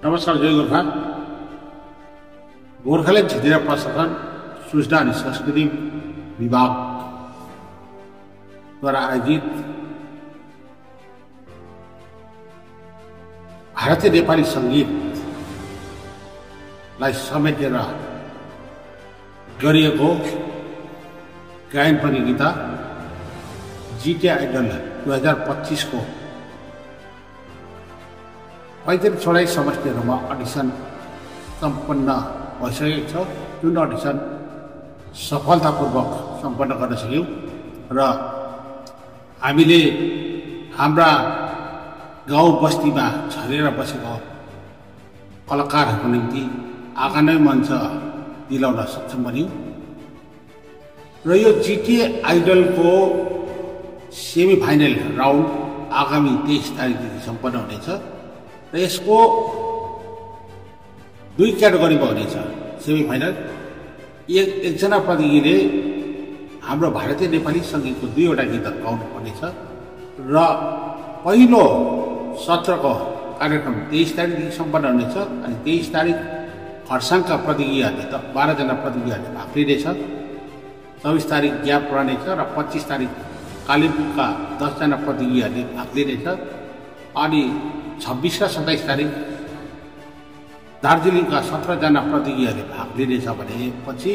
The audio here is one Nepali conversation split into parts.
नमस्कार, जय गोर्खा। गोर्खाल्यान्ड क्षेत्रीय प्रशासन सूचना अनि संस्कृति विभागद्वारा आयोजित भारतीय नेपाली सङ्गीतलाई समेटेर गरिएको गायन प्रतियोगिता जिटिए आइडल 2025 को 45वटै समष्टिहरूमा अडिसन सम्पन्न भइसकेको छ, जुन अडिसन सफलतापूर्वक सम्पन्न गर्न सक्यौँ र हामीले हाम्रा गाउँ बस्तीमा छरेर बसेको कलाकारहरूको निम्ति आँगनै मञ्च दिलाउन सक्षम बन्यौँ र यो जिटिए आइडलको सेमी फाइनल राउन्ड आगामी 23 तारिकदेखि सम्पन्न हुनेछ र यसको दुई क्याटेगोरीमा हुनेछ। सेमी फाइनल एकजना प्रतियोगीले हाम्रो भारतीय नेपाली सङ्गीतको 2वटा गीतहरू गाउनु पर्नेछ र पहिलो सत्रको कार्यक्रम 23 तारिकदेखि सम्पन्न हुनेछ अनि 23 तारिक खरसाङका प्रतियोगीहरूले 12 जना प्रतियोगीहरूले भाग लिनेछ, 24 तारिक ग्याप रहनेछ र 25 तारिक कालिम्पोङका 10 जना प्रतियोगीहरूले भाग लिनेछ अनि 26 र 27 तारिक दार्जिलिङका 17 जना प्रतियोगीहरूले भाग लिनेछ भनेपछि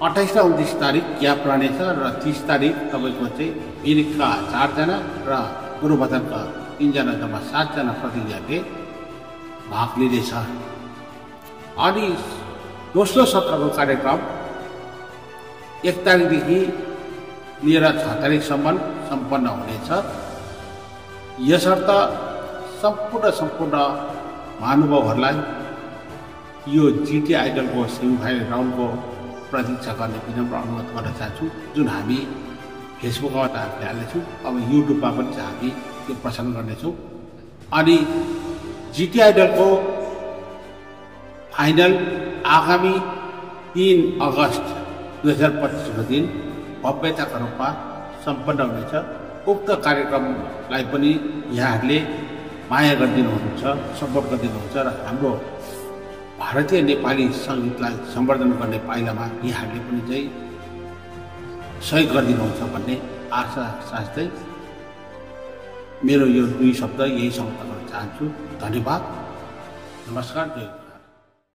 28 र 29 तारिक ग्याप रहनेछ र 30 तारिक तपाईँको चाहिँ मिरिकका 4 जना र पूर्वबदरका 3 जना जम्मा 7 जना प्रतियोगीहरूले भाग लिनेछ अनि दोस्रो सत्रको कार्यक्रम 1 तारिकदेखि लिएर 6 तारिकसम्म सम्पन्न हुनेछ। यसर्थ सम्पूर्ण महानुभावहरूलाई यो जिटिए आइडलको सेमी फाइनल राउन्डको प्रतीक्षा गर्ने विनम्र अनुरोध गर्न चाहन्छु, जुन हामी फेसबुकमा त हामीले हाल्नेछौँ, अब युट्युबमा पनि चाहिँ हामी त्यो प्रसारण गर्नेछौँ अनि जिटिए आइडलको फाइनल आगामी 3 अगस्त 2025 को दिन भव्यताका रूपमा सम्पन्न हुनेछ। उक्त कार्यक्रमलाई पनि यहाँहरूले माया गरिदिनुहुन्छ, सपोर्ट गरिदिनुहुन्छ र हाम्रो भारतीय नेपाली सङ्गीतलाई सम्वर्धन गर्ने पाइलामा यहाँहरूले पनि चाहिँ सहयोग गरिदिनुहुन्छ भन्ने आशा साँच्दै मेरो यो 2 शब्द यही समाप्त गर्न चाहन्छु। धन्यवाद, नमस्कार, जय।